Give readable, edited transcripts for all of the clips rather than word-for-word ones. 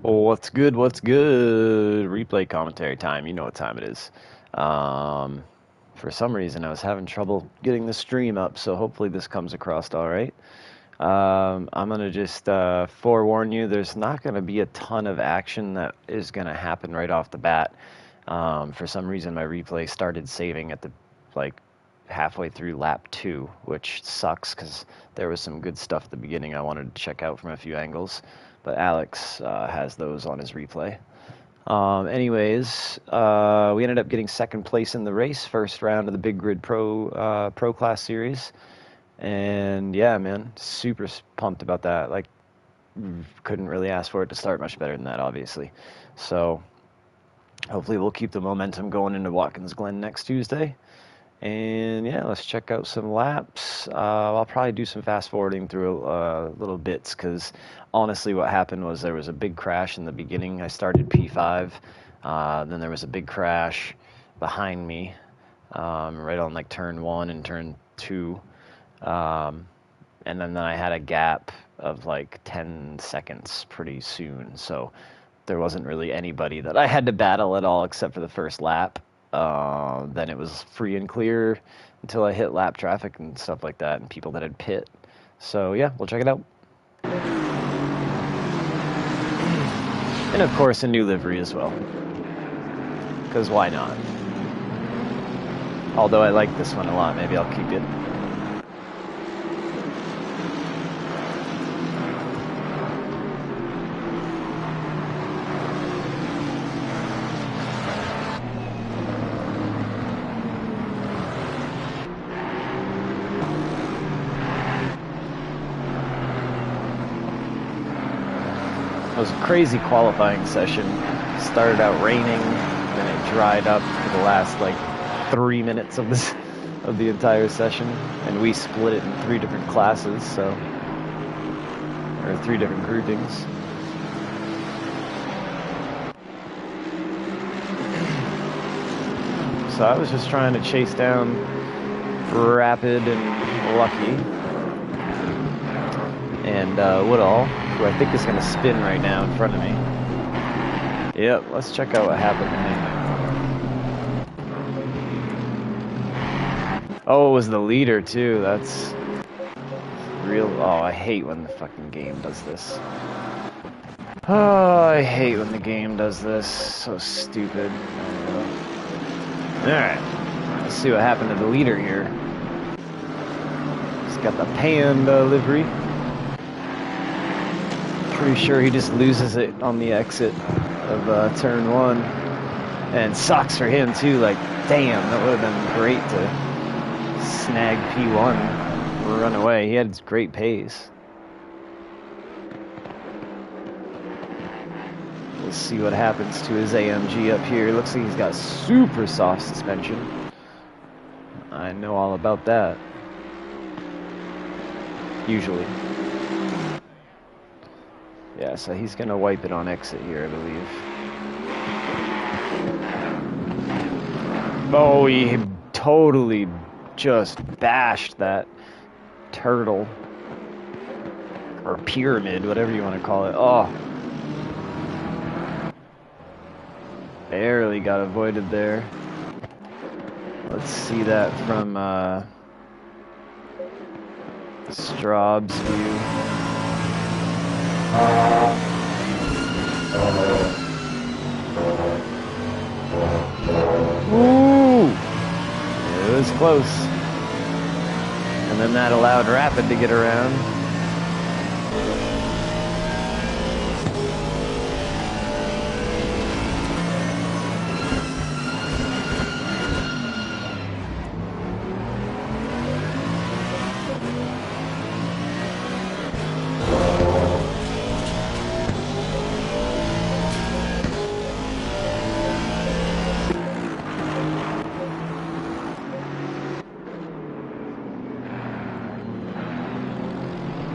Oh, what's good? What's good? Replay commentary time. You know what time it is. Um, for some reason, I was having trouble getting the stream up, so hopefully this comes across all right. I'm going to just forewarn you, there's not going to be a ton of action that is going to happen right off the bat. For some reason, my replay started saving at the, like, halfway through lap 2, which sucks because there was some good stuff at the beginning I wanted to check out from a few angles. But Alex has those on his replay. Anyways, we ended up getting second place in the race, first round of the Big Grid Pro Class Series. And yeah, man, super pumped about that. Like, couldn't really ask for it to start much better than that, obviously. So hopefully we'll keep the momentum going into Watkins Glen next Tuesday. And yeah, let's check out some laps. I'll probably do some fast forwarding through little bits because honestly what happened was there was a big crash in the beginning. I started P5, then there was a big crash behind me, right on like turn 1 and turn 2. And then I had a gap of like 10 seconds pretty soon. So there wasn't really anybody that I had to battle at all except for the first lap. Then it was free and clear until I hit lap traffic and stuff like that and people that had pit. So yeah, we'll check it out. And of course a new livery as well. Because why not? Although I like this one a lot, maybe I'll keep it. It was a crazy qualifying session. Started out raining, then it dried up for the last like 3 minutes of the entire session, and we split it in 3 different classes, or 3 different groupings. So I was just trying to chase down Rapid and Lucky, and Woodall, who I think is going to spin right now in front of me. Yep, let's check out what happened to me. Oh, it was the leader too. That's real. Oh, I hate when the fucking game does this. Oh, I hate when the game does this. So stupid. Alright, let's see what happened to the leader here. He's got the panda livery. Pretty sure he just loses it on the exit of turn 1. And sucks for him too, like, damn, that would have been great to snag P1 or run away. He had great pace. We'll see what happens to his AMG up here. Looks like he's got super soft suspension. I know all about that. Usually. Yeah, so he's going to wipe it on exit here, I believe. Oh, he totally just bashed that turtle. Or pyramid, whatever you want to call it. Oh. Barely got avoided there. Let's see that from Straub's view. Ooh! It was close. And then that allowed Rapid to get around.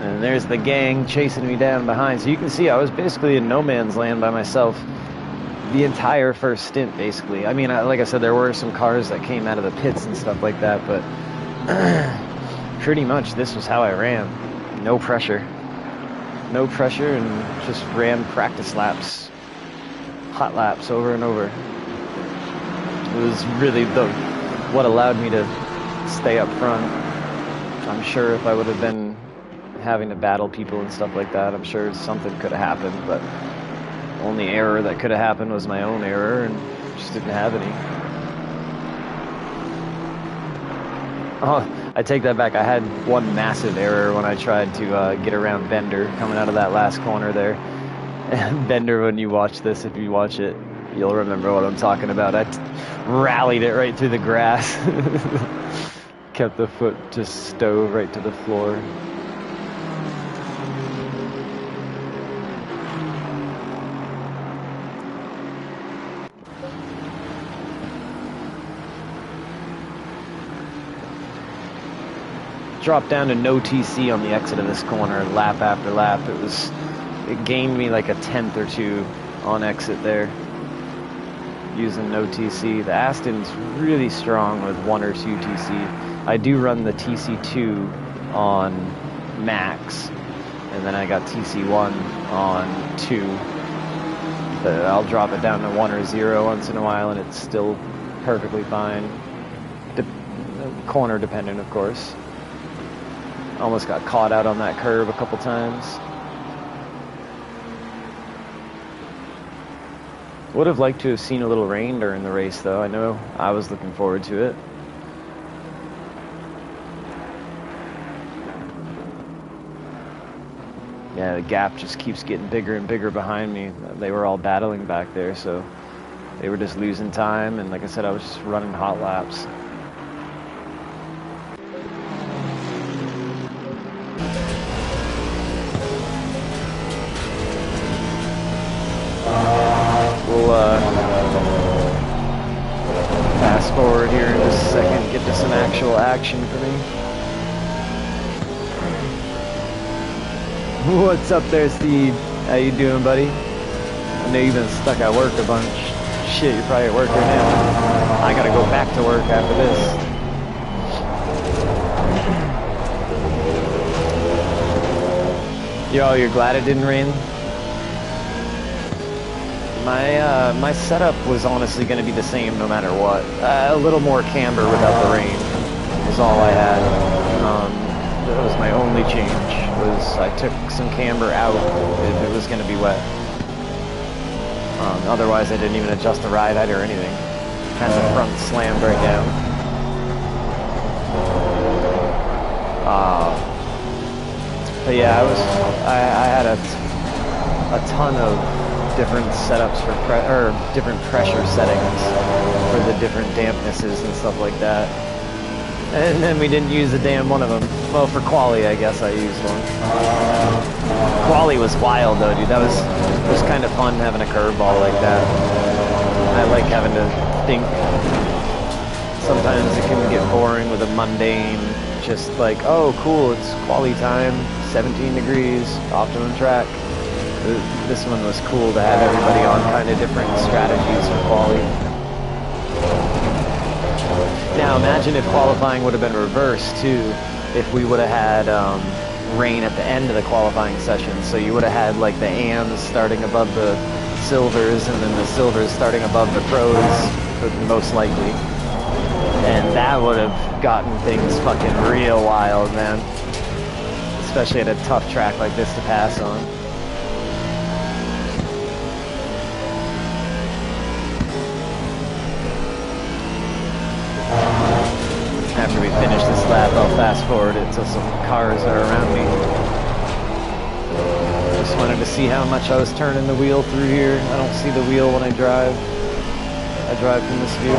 And there's the gang chasing me down behind. So you can see I was basically in no man's land by myself the entire first stint, basically. I mean, like I said, there were some cars that came out of the pits and stuff like that, but pretty much this was how I ran. No pressure. no pressure, and just ran practice laps, hot laps over and over. It was really what allowed me to stay up front. I'm sure if I would have been having to battle people and stuff like that, I'm sure something could have happened, but the only error that could have happened was my own error, and just didn't have any. Oh, I take that back. I had one massive error when I tried to get around Bender coming out of that last corner there. And Bender, when you watch this, if you watch it, you'll remember what I'm talking about. I rallied it right through the grass. Kept the foot just stove right to the floor. Dropped down to no TC on the exit of this corner, lap after lap. It gained me like a tenth or two on exit there, using no TC. The Aston's really strong with 1 or 2 TC. I do run the TC2 on max, and then I got TC1 on 2. But I'll drop it down to 1 or 0 once in a while, and it's still perfectly fine. Corner dependent, of course. Almost got caught out on that curb a couple times. Would have liked to have seen a little rain during the race, though. I know I was looking forward to it. Yeah, the gap just keeps getting bigger and bigger behind me. They were all battling back there, so they were just losing time. And like I said, I was just running hot laps. Fast forward here in just a second, get to some actual action for me. What's up there, Steve? How you doing, buddy? I know you've been stuck at work a bunch. Shit, you're probably at work right now. I gotta go back to work after this. Yo, you're glad it didn't rain? My setup was honestly going to be the same no matter what. A little more camber without the rain was all I had. That was my only change. Was I took some camber out if it was going to be wet. Otherwise, I didn't even adjust the ride height or anything. Had the front slammed right down. But yeah, I had a ton of different setups for different pressure settings for the different dampnesses and stuff like that. And then we didn't use a damn one of them. Well, for quali, I guess I used one. Quali was wild though, dude. It was kind of fun having a curveball like that. I like having to think. Sometimes it can get boring with a mundane, just like, oh cool, it's quali time, 17 degrees, optimum track. This one was cool to have everybody on kind of different strategies for quali. Now imagine if qualifying would have been reversed too, if we would have had rain at the end of the qualifying session. So you would have had like the AMs starting above the silvers and then the silvers starting above the pros, most likely. And that would have gotten things fucking real wild, man. Especially at a tough track like this to pass on. After we finish this lap, I'll fast forward it till some cars are around me. Just wanted to see how much I was turning the wheel through here. I don't see the wheel when I drive. I drive from this view.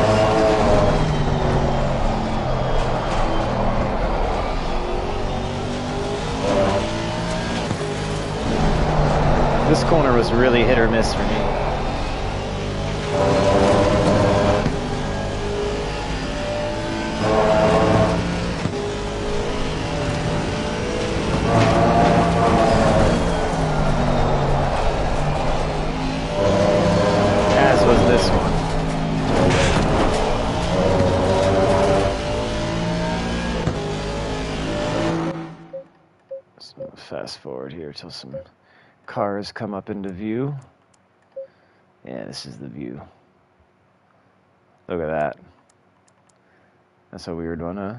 This corner was really hit or miss for me. Fast forward here till some cars come up into view. Yeah, this is the view. Look at that. That's a weird one, huh?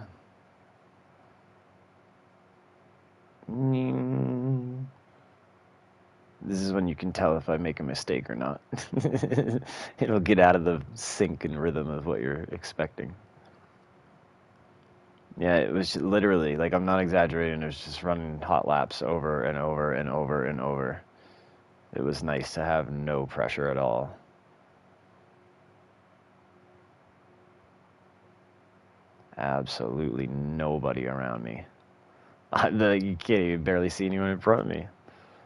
This is when you can tell if I make a mistake or not. It'll get out of the sync and rhythm of what you're expecting. Yeah, it was literally, like, I'm not exaggerating, it was just running hot laps over and over and over and over. It was nice to have no pressure at all. Absolutely nobody around me. You can't even barely see anyone in front of me.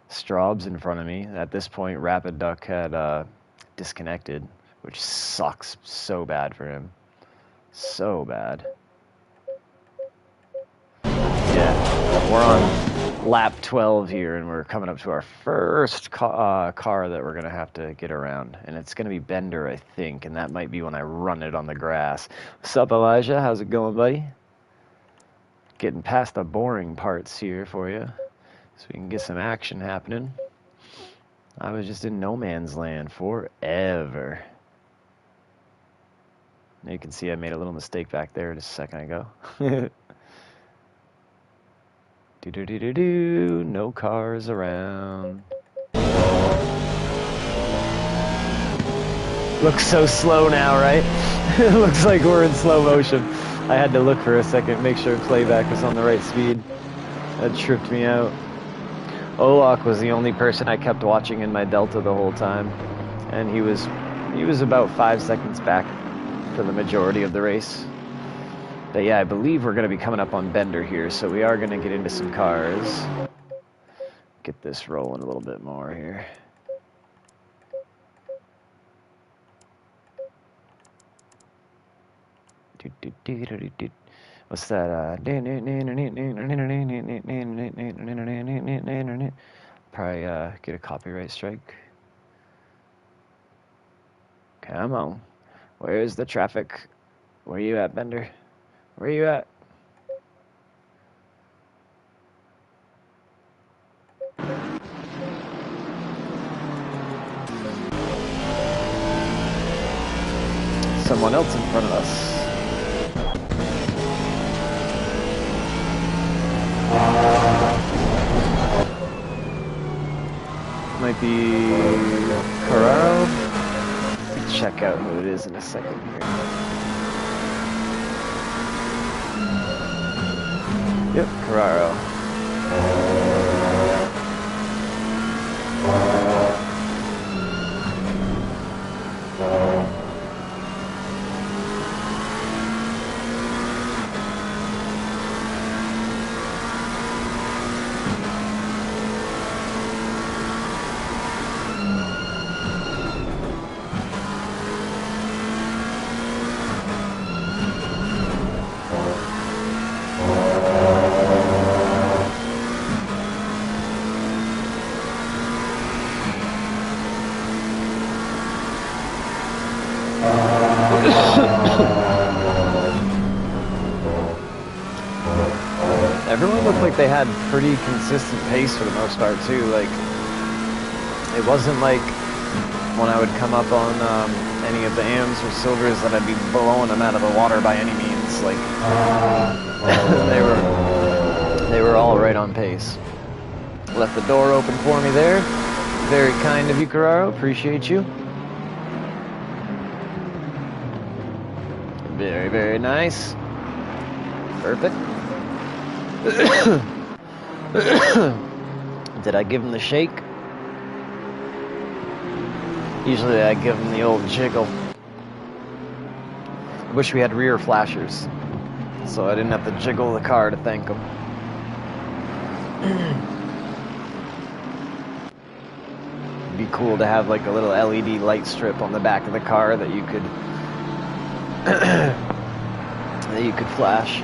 Straub's in front of me. At this point, Rapid Duck had disconnected, which sucks so bad for him. So bad. Yeah, we're on lap 12 here, and we're coming up to our first car that we're going to have to get around. And it's going to be Bender, I think, and that might be when I run it on the grass. What's up, Elijah? How's it going, buddy? Getting past the boring parts here for you, so we can get some action happening. I was just in no man's land forever. Now you can see I made a little mistake back there just a second ago. Do-do-do-do-do, no cars around. Looks so slow now, right? It looks like we're in slow motion. I had to look for a second, make sure playback was on the right speed. That tripped me out. Olak was the only person I kept watching in my Delta the whole time. And he was about 5 seconds back for the majority of the race. But yeah, I believe we're going to be coming up on Bender here, so we are going to get into some cars. Get this rolling a little bit more here. What's that? Probably get a copyright strike. Come on. Where's the traffic? Where you at, Bender? Where you at? Someone else in front of us. Might be Carraro. Check out who it is in a second here. Yep, Carraro. Everyone looked like they had pretty consistent pace for the most part too. Like, it wasn't like when I would come up on any of the AMs or silvers that I'd be blowing them out of the water by any means. Like, they were all right on pace. Left the door open for me there. Very kind of you, Carraro. Appreciate you. Very, very nice. Perfect. Did I give him the shake? Usually I give him the old jiggle. Wish we had rear flashers, so I didn't have to jiggle the car to thank him. It'd be cool to have like a little LED light strip on the back of the car that you could flash.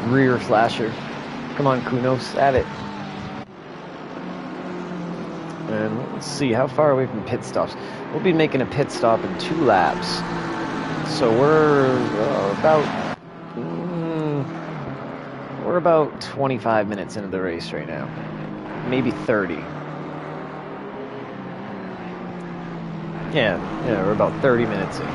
Rear flasher. Come on, Kunos, at it. And let's see, how far away from pit stops? We'll be making a pit stop in 2 laps. So we're about 25 minutes into the race right now. Maybe 30. Yeah, we're about 30 minutes in.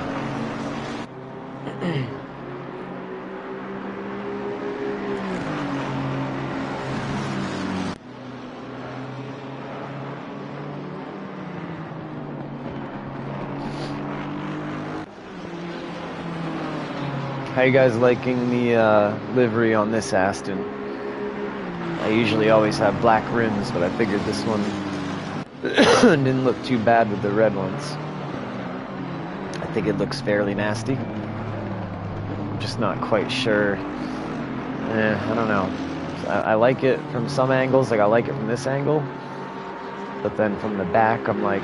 How you guys liking the livery on this Aston? I usually always have black rims, but I figured this one didn't look too bad with the red ones. I think it looks fairly nasty. I'm just not quite sure. I don't know. I like it from some angles, like I like it from this angle. But then from the back, I'm like,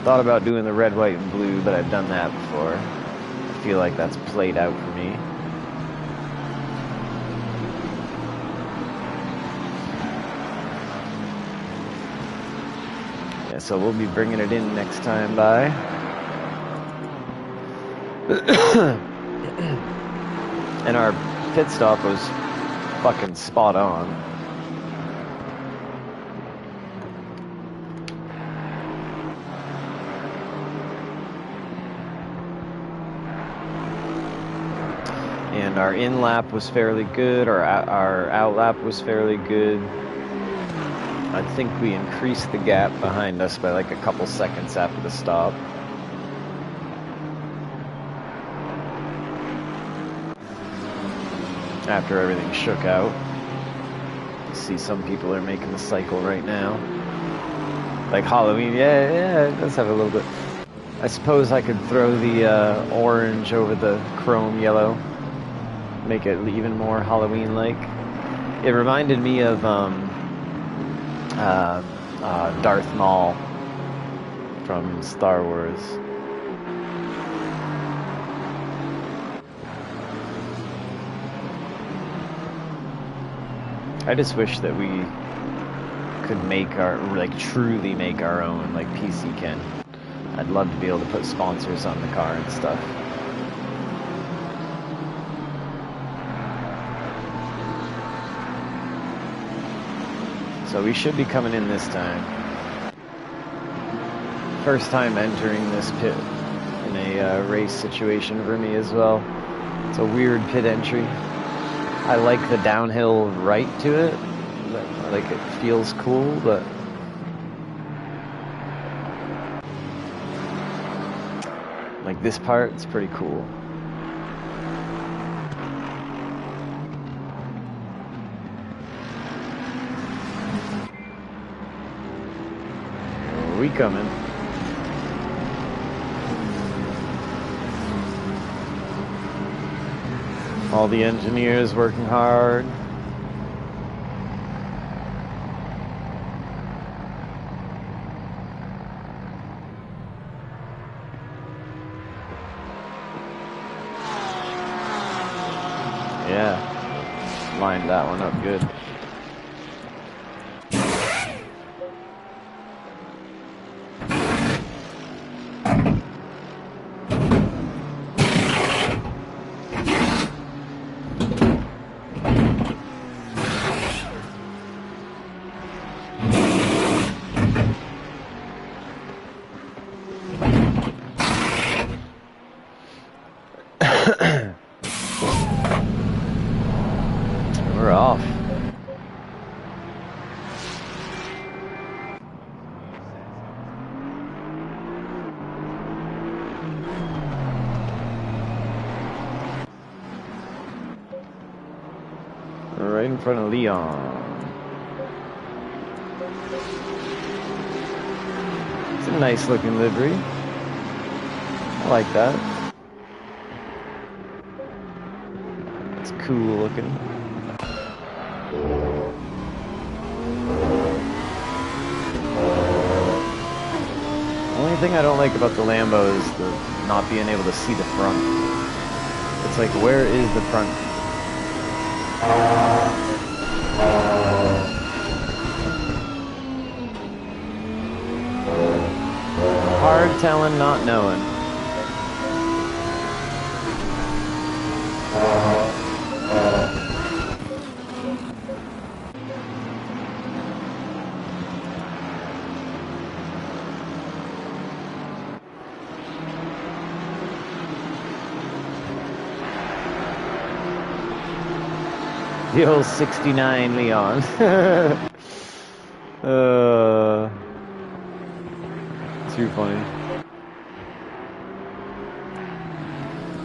Thought about doing the red, white, and blue, but I've done that before. I feel like that's played out for me. Yeah, so we'll be bringing it in next time by. And our pit stop was fucking spot on. And our in lap was fairly good, our out lap was fairly good. I think we increased the gap behind us by like a couple seconds after the stop. After everything shook out. See, some people are making the cycle right now. Like Halloween, yeah, it does have a little bit. I suppose I could throw the orange over the chrome yellow. Make it even more Halloween-like. It reminded me of Darth Maul from Star Wars. I just wish that we could make truly make our own, like PC can. I'd love to be able to put sponsors on the car and stuff. So we should be coming in this time. First time entering this pit in a race situation for me as well. It's a weird pit entry. I like the downhill right to it. Like it feels cool, but like this part, it's pretty cool. We coming. All the engineers working hard. Yeah, lined that one up good. We're off. We're right in front of Leon. It's a nice looking livery. I like that. It's cool looking. The only thing I don't like about the Lambo is the not being able to see the front. It's like, where is the front? Hard telling, not knowing. The old 69 Leon. Too funny.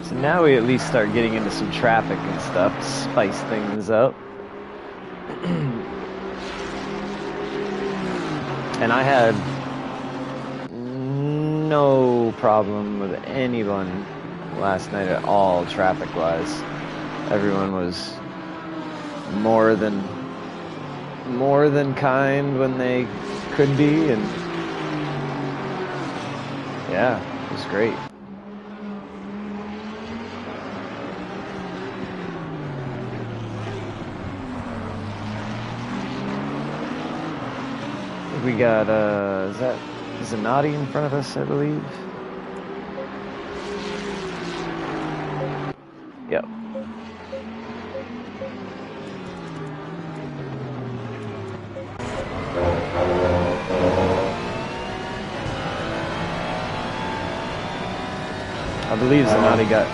So now we at least start getting into some traffic and stuff to spice things up. And I had no problem with anyone last night at all, traffic-wise. Everyone was more than kind when they could be, and yeah, it was great. We got, is that Zanatti in front of us, I believe? Yep. I believe Zanatti got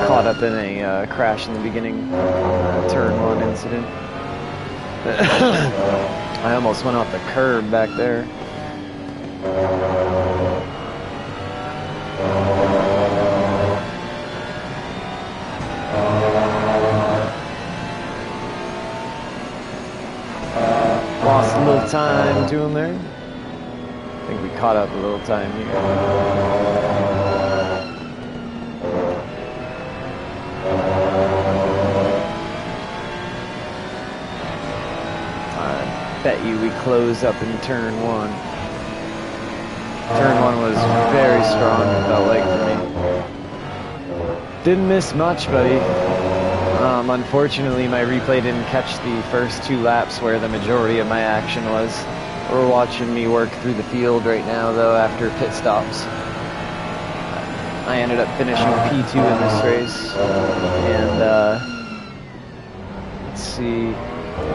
caught up in a crash in the beginning, turn 1 incident. I almost went off the curb back there. Lost a little time to him there. I think we caught up a little time here. Bet you we close up in turn 1. Turn 1 was very strong, it felt like, for me. Didn't miss much, buddy. Unfortunately, my replay didn't catch the first 2 laps where the majority of my action was. We're watching me work through the field right now, though, after pit stops. I ended up finishing P2 in this race. And, let's see.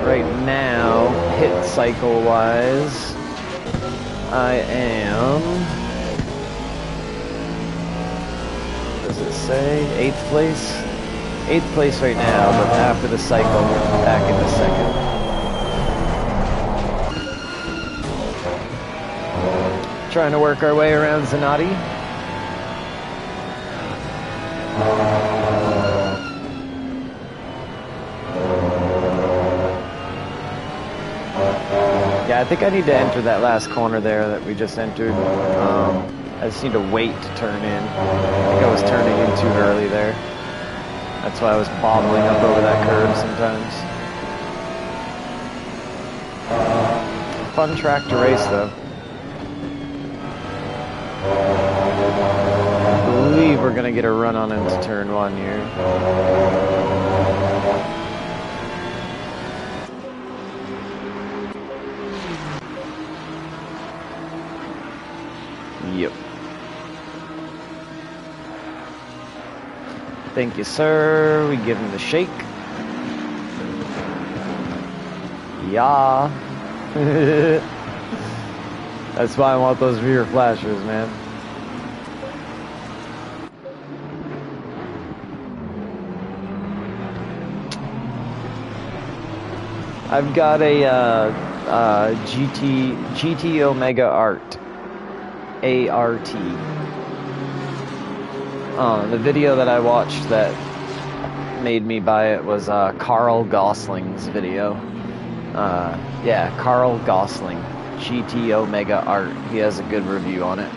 Right now, hit cycle wise, I am, what does it say, 8th place? 8th place right now, but after the cycle, we're back into 2nd. Trying to work our way around Zanatti. Yeah, I think I need to enter that last corner there that we just entered. I just need to wait to turn in. I think I was turning in too early there. That's why I was bobbling up over that curve sometimes. Fun track to race, though. I believe we're going to get a run on into turn 1 here. Yep. Thank you, sir. We give him the shake. Yeah. That's why I want those rear flashers, man. I've got a GT Omega ART. ART. The video that I watched that made me buy it was Carl Gosling's video. Yeah, Carl Gosling, GT Omega Art. He has a good review on it.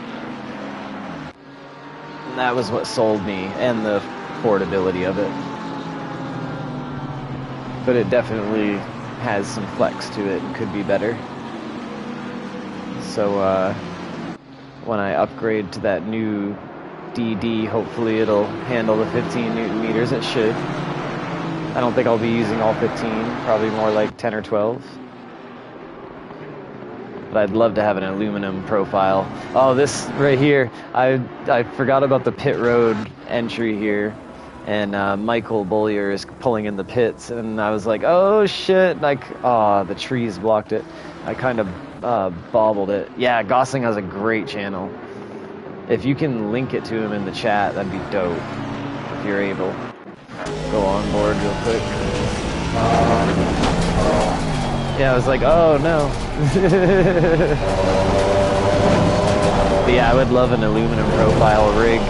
And that was what sold me, and the portability of it. But it definitely has some flex to it and could be better. So, when I upgrade to that new DD, hopefully it'll handle the 15 Newton meters. It should. I don't think I'll be using all 15, probably more like 10 or 12. But I'd love to have an aluminum profile. Oh, this right here, I forgot about the pit road entry here. And Michael Bollier is pulling in the pits, and I was like, oh shit, like, the trees blocked it. I kind of bobbled it. Yeah, Gosling has a great channel. If you can link it to him in the chat, that'd be dope. If you're able. Go on board real quick. Yeah, I was like, oh no. But yeah, I would love an aluminum profile rig,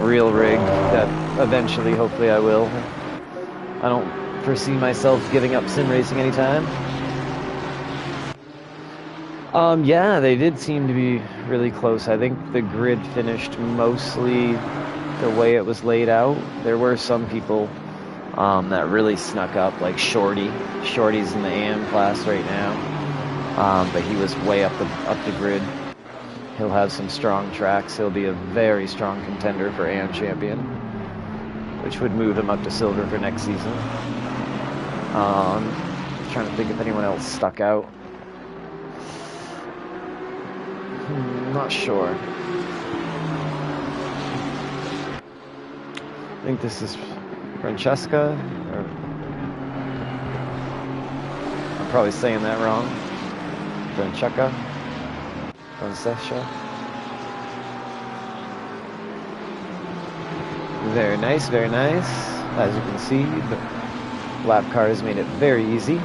real rig, that eventually, hopefully I will. I don't foresee myself giving up sim racing anytime. Yeah, they did seem to be really close. I think the grid finished mostly the way it was laid out. There were some people that really snuck up, like Shorty. Shorty's in the AM class right now, but he was way up the grid. He'll have some strong tracks. He'll be a very strong contender for AM champion, which would move him up to silver for next season. Trying to think if anyone else stuck out. Not sure. I think this is Francesca, or I'm probably saying that wrong. Francesca? Very nice, very nice. As you can see, the lap car has made it very easy.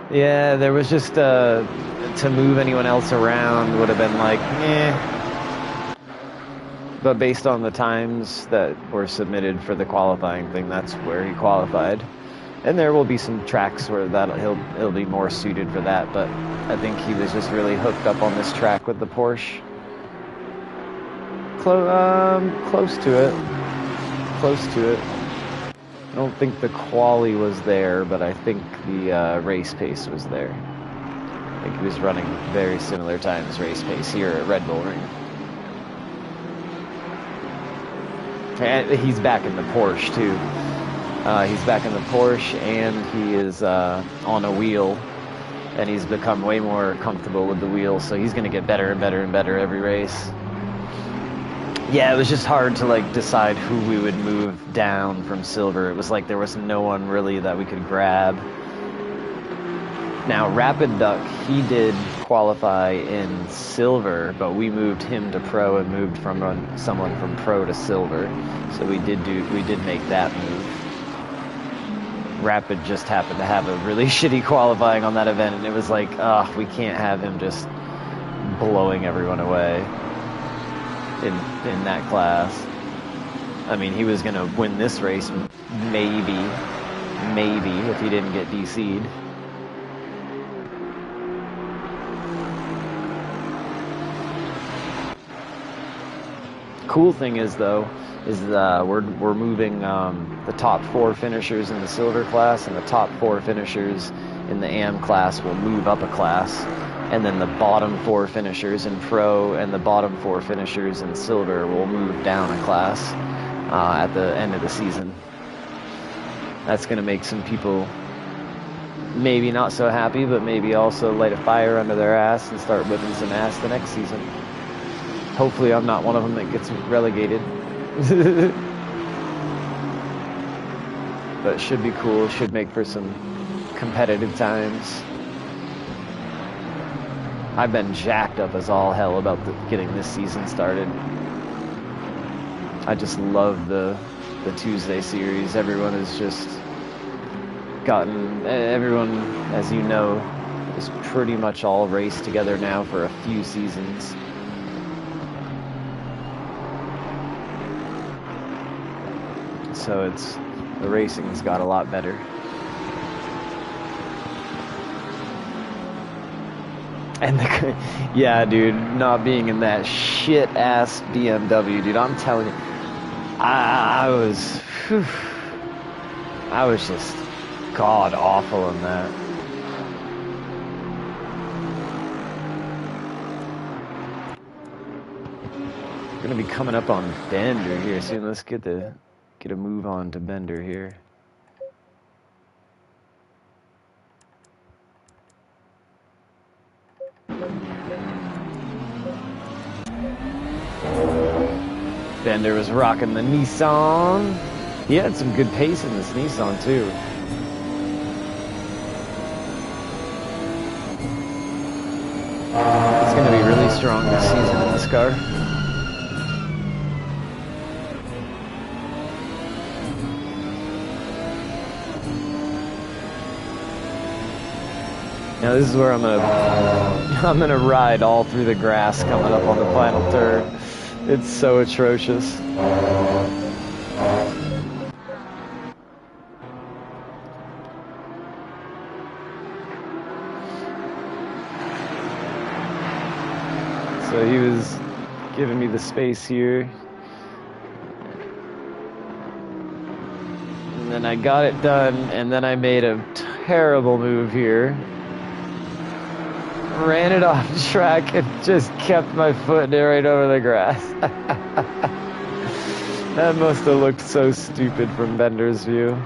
Yeah, there was just, to move anyone else around would have been like, eh. But based on the times that were submitted for the qualifying thing, that's where he qualified. And there will be some tracks where he'll be more suited for that, but I think he was just really hooked up on this track with the Porsche. Close to it. Close to it. I don't think the quali was there, but I think the race pace was there. I think he was running very similar times race pace here at Red Bull Ring. And he's back in the Porsche too. He's back in the Porsche, and he is on a wheel, and he's become way more comfortable with the wheel, so he's going to get better and better and better every race. Yeah, it was just hard to like decide who we would move down from silver. It was like there was no one really that we could grab. Now, Rapid Duck, he did qualify in silver, but we moved him to pro and moved from someone from pro to silver. So we did make that move. Rapid just happened to have a really shitty qualifying on that event, and it was like, we can't have him just blowing everyone away in that class. I mean, he was going to win this race, maybe, if he didn't get DC'd. Cool thing is, though, is we're moving the top 4 finishers in the silver class, and the top 4 finishers in the AM class will move up a class, and then the bottom 4 finishers in pro and the bottom 4 finishers in silver will move down a class at the end of the season. That's going to make some people maybe not so happy, but maybe also light a fire under their ass and start whipping some ass the next season. Hopefully I'm not one of them that gets relegated. But it should be cool. It should make for some competitive times. I've been jacked up as all hell about getting this season started. I just love the Tuesday series. Everyone has just everyone, as you know, is pretty much all raced together now for a few seasons. So the racing's got a lot better. And yeah, dude, not being in that shit ass BMW, dude, I'm telling you, I was just god awful in that. We're gonna be coming up on Bender here soon. Let's get a move on to Bender here. Bender was rocking the Nissan. He had some good pace in this Nissan too. It's going to be really strong this season in this car. Now this is where I'm gonna ride all through the grass coming up on the final turn. It's so atrocious. So he was giving me the space here. And then I got it done, and then I made a terrible move here. Ran it off track and just kept my foot right over the grass. That must have looked so stupid from Bender's view.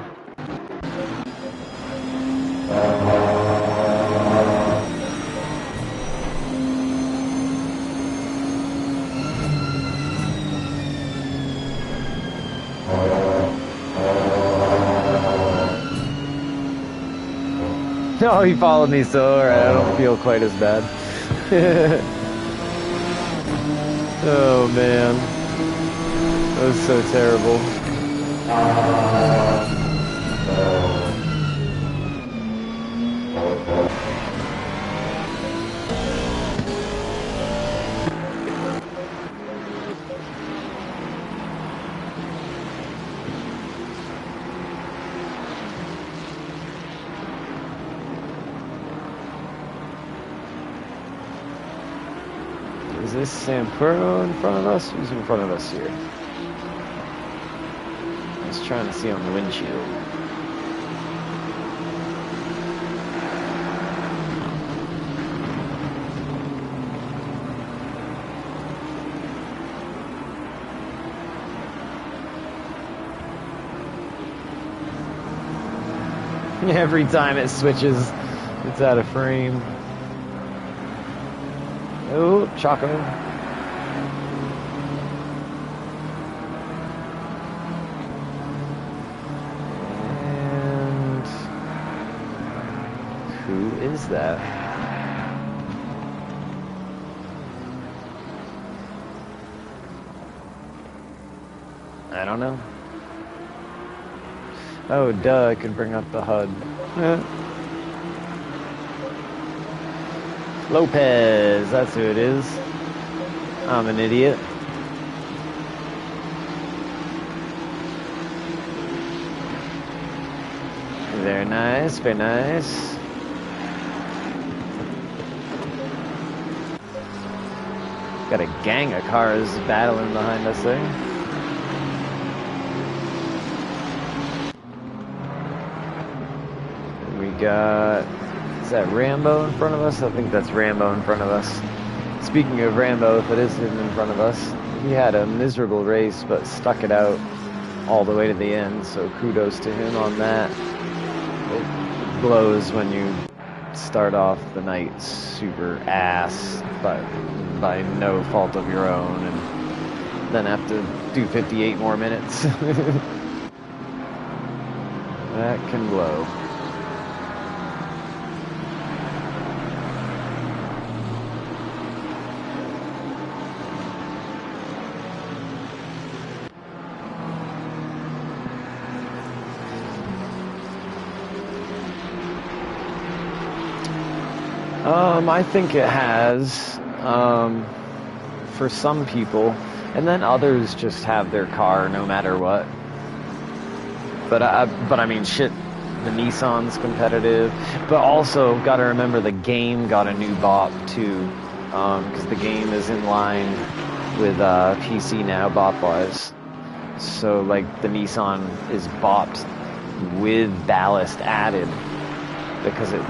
No, he followed me, so alright, I don't feel quite as bad. Oh man, that was so terrible. Is this Sampuro in front of us? Who's in front of us here? I was trying to see on the windshield. Every time it switches, it's out of frame. Oh, Choco. And who is that? I don't know. Oh, duh, I could bring up the HUD. Lopez, that's who it is. I'm an idiot. Very nice, very nice. Got a gang of cars battling behind us there. We got... Is that Rambo in front of us? I think that's Rambo in front of us. Speaking of Rambo, if it is him in front of us, he had a miserable race but stuck it out all the way to the end, so kudos to him on that. It blows when you start off the night super ass by no fault of your own and then have to do 58 more minutes. That can blow. I think it has, for some people, and then others just have their car no matter what. But I mean, shit, the Nissan's competitive, but also gotta remember the game got a new bop too, because the game is in line with PC now bop-wise. So like the Nissan is bopped with ballast added because it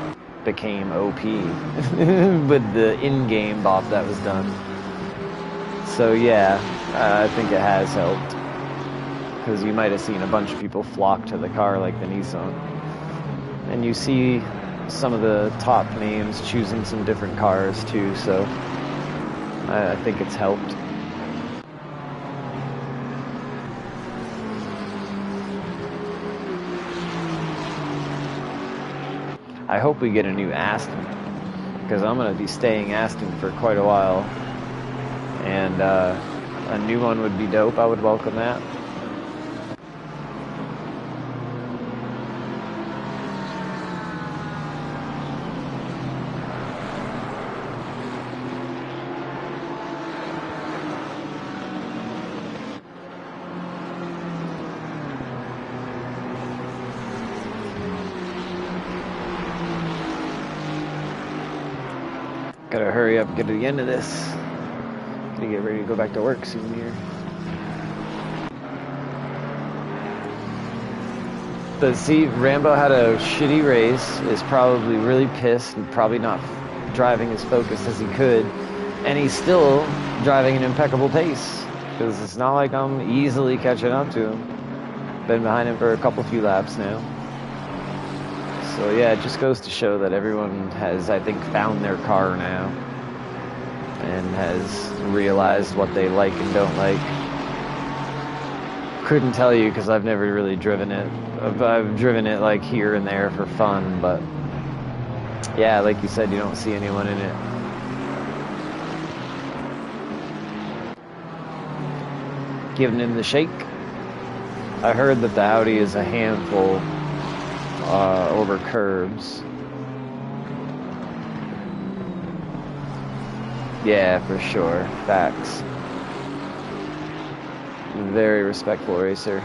became OP with the in-game bop that was done. So yeah, I think it has helped, because you might have seen a bunch of people flock to the car like the Nissan, and you see some of the top names choosing some different cars too, so I think it's helped. I hope we get a new Aston, because I'm going to be staying Aston for quite a while, and a new one would be dope. I would welcome that. Gotta hurry up and get to the end of this. Gonna get ready to go back to work soon here. But see, Rambo had a shitty race, is probably really pissed and probably not driving as focused as he could, and he's still driving an impeccable pace, because it's not like I'm easily catching up to him. Been behind him for a few laps now. So yeah, it just goes to show that everyone has, I think, found their car now, and has realized what they like and don't like. Couldn't tell you because I've never really driven it. I've driven it like here and there for fun, but yeah, like you said, you don't see anyone in it. Giving him the shake. I heard that the Audi is a handful over curbs. Yeah, for sure. Facts. Very respectful racer.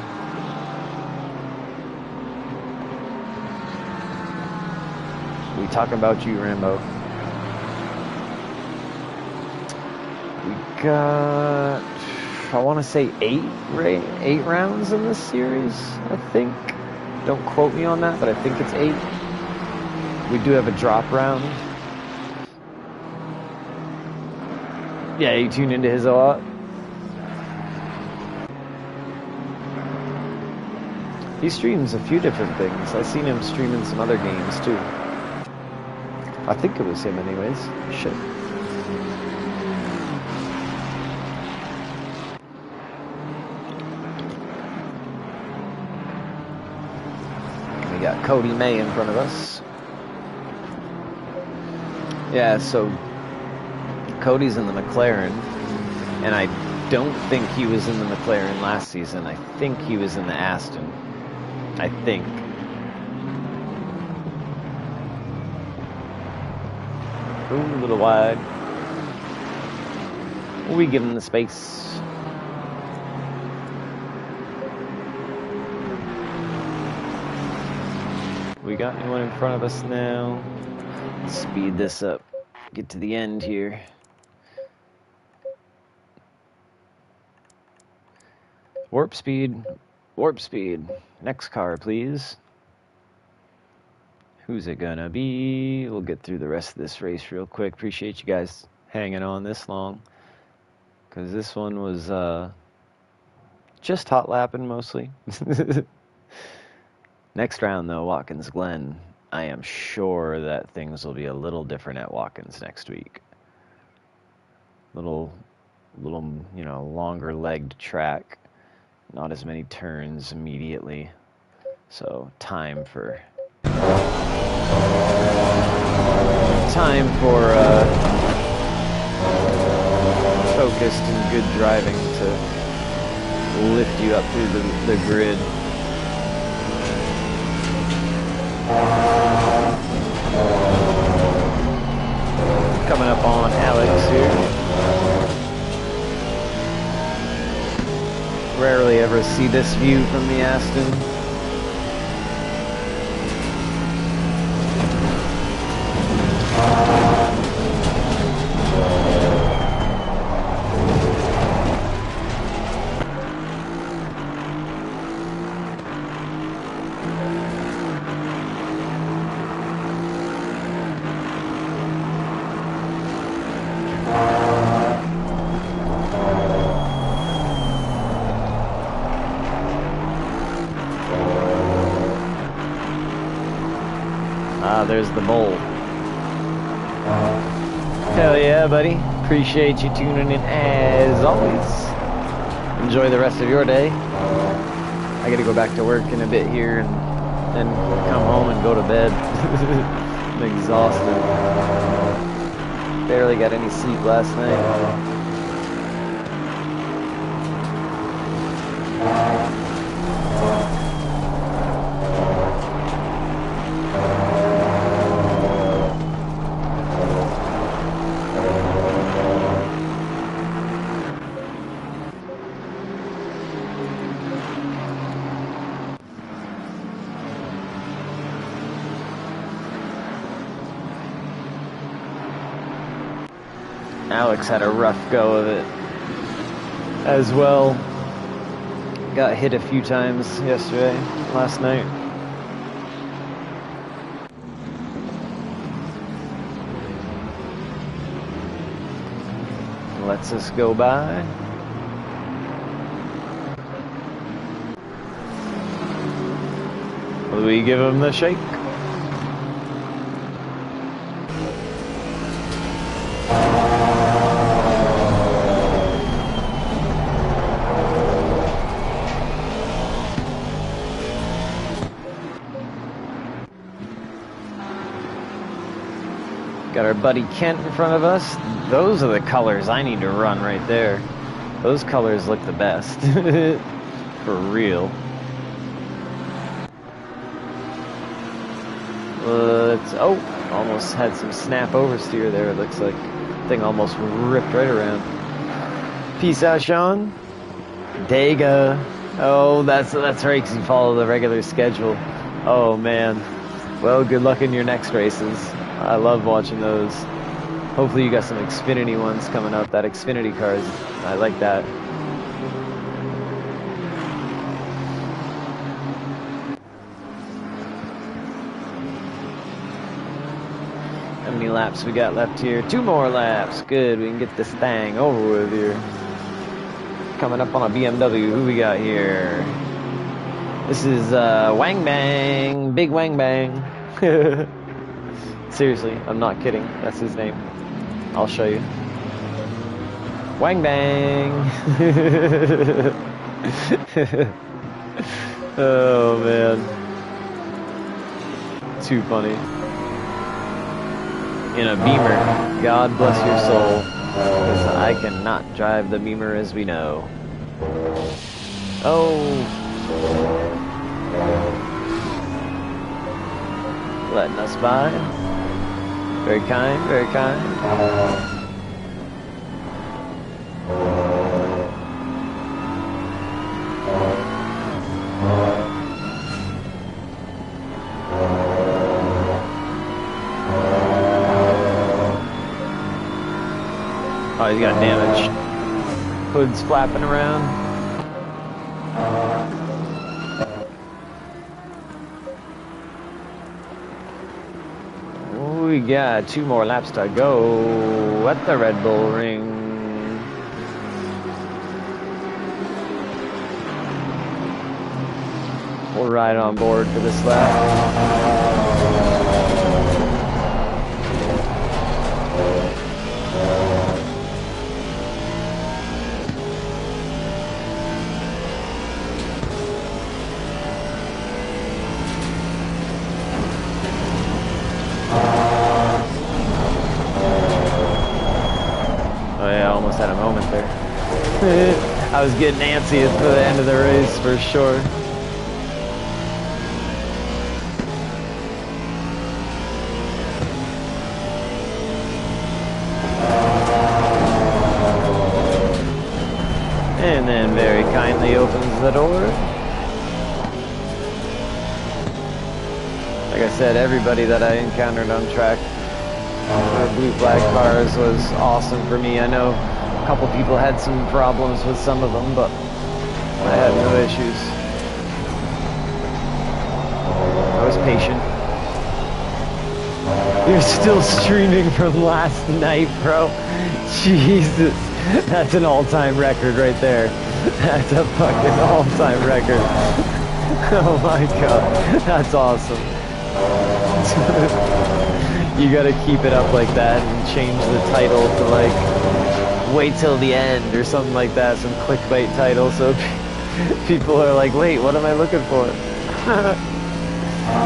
We talking about you, Rambo. We got, I want to say eight rounds in this series, I think. Don't quote me on that, but I think it's 8. We do have a drop round. Yeah, you tune into his a lot. He streams a few different things. I've seen him streaming some other games too. I think it was him anyways. Shit. We got Cody May in front of us. Yeah, so Cody's in the McLaren, and I don't think he was in the McLaren last season. I think he was in the Aston. I think. Ooh, a little wide. We give him the space. We got anyone in front of us now? Let's speed this up. Get to the end here. Warp speed. Warp speed. Next car, please. Who's it gonna be? We'll get through the rest of this race real quick. Appreciate you guys hanging on this long, because this one was just hot lapping mostly. Next round though, Watkins Glen. I am sure that things will be a little different at Watkins next week. Little, you know, longer legged track. Not as many turns immediately. So time for focused and good driving to lift you up through the grid. Coming up on Alex here. Rarely ever see this view from the Aston. There's the bowl. Hell yeah, buddy. Appreciate you tuning in as always. Enjoy the rest of your day. I gotta go back to work in a bit here and then come home and go to bed. I'm exhausted. Barely got any sleep last night. Alex had a rough go of it as well. Got hit a few times last night. Lets us go by. Will we give him the shake? Got our buddy Kent in front of us. Those are the colors I need to run right there. Those colors look the best. For real. Almost had some snap oversteer there, it looks like. Thing almost ripped right around. Peace out, Sean. Dega. Oh, that's right, because you follow the regular schedule. Oh, man. Well, good luck in your next races. I love watching those. Hopefully you got some Xfinity ones coming up. That Xfinity cars, I like that. How many laps we got left here? 2 more laps. Good, we can get this thing over with here. Coming up on a BMW. Who we got here? This is Wang Bang. Big Wang Bang. Seriously, I'm not kidding. That's his name. I'll show you. Wang Bang. Oh, man. Too funny. In a Beamer. God bless your soul. Because I cannot drive the Beamer as we know. Oh. Letting us by. Very kind, very kind. Oh, he's got damage. Hood's flapping around. We got 2 more laps to go at the Red Bull Ring. We'll ride on board for this lap. Had a moment there. I was getting antsy at the end of the race for sure. And then very kindly opens the door. Like I said, everybody that I encountered on track for blue flag cars was awesome for me. I know a couple people had some problems with some of them, but I had no issues. I was patient. You're still streaming from last night, bro. Jesus. That's an all-time record right there. That's a fucking all-time record. Oh my god. That's awesome. You gotta keep it up like that and change the title to like wait till the end or something like that, some clickbait title, so people are like, wait, what am I looking for?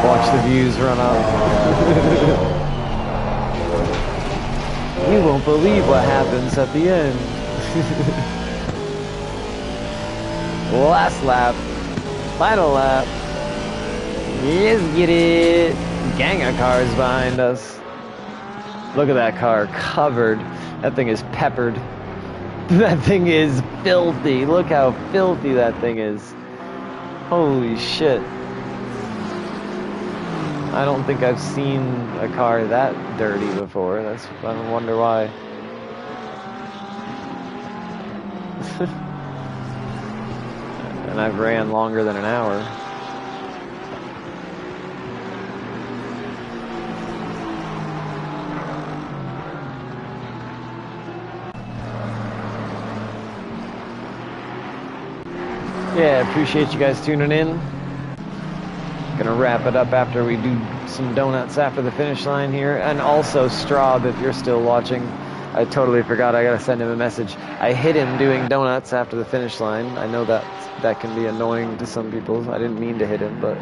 Watch the views run up. You won't believe what happens at the end. Last lap. Final lap. Let's get it. Gang of cars behind us. Look at that car, covered. That thing is peppered. That thing is filthy. Look how filthy that thing is. Holy shit. I don't think I've seen a car that dirty before. I wonder why. And I've ran longer than an hour. Yeah, appreciate you guys tuning in. Gonna wrap it up after we do some donuts after the finish line here. And also, Straub, if you're still watching, I totally forgot. I gotta send him a message. I hit him doing donuts after the finish line. I know that can be annoying to some people. I didn't mean to hit him, but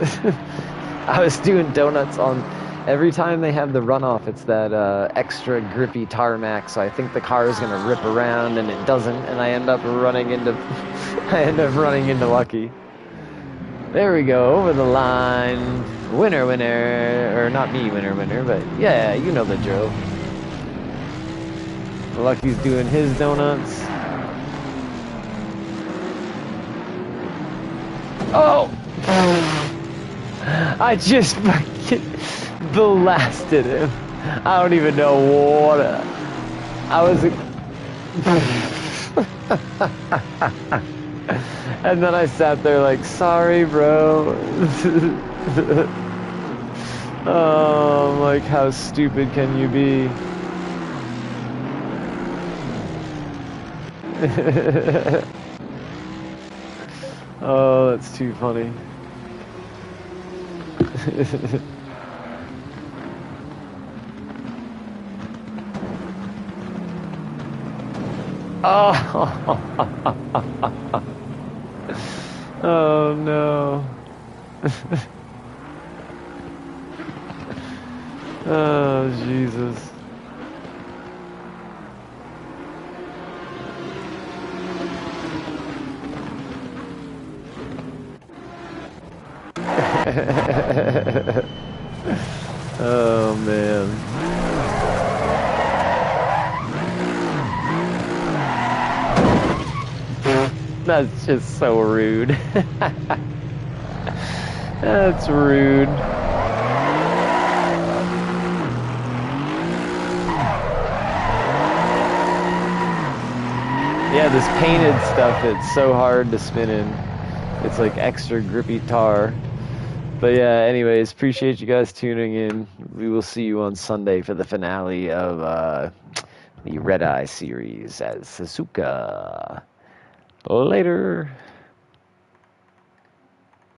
I was doing donuts on... Every time they have the runoff, it's that extra grippy tarmac, so I think the car is gonna rip around, and it doesn't, and I end up running into... I end up running into Lucky. There we go, over the line. Winner, winner. Or not me, winner, winner, but yeah, you know the drill. Lucky's doing his donuts. Oh! I just fucking blasted him. I don't even know what. I was. And then I sat there like, sorry, bro. Oh, I'm like, how stupid can you be? Oh, that's too funny. Oh. Oh no. Oh Jesus. Oh man. That's just so rude. That's rude. Yeah, this painted stuff, it's so hard to spin in. It's like extra grippy tar. But yeah, anyways, appreciate you guys tuning in. We will see you on Sunday for the finale of the Red Eye series as Suzuka. Later.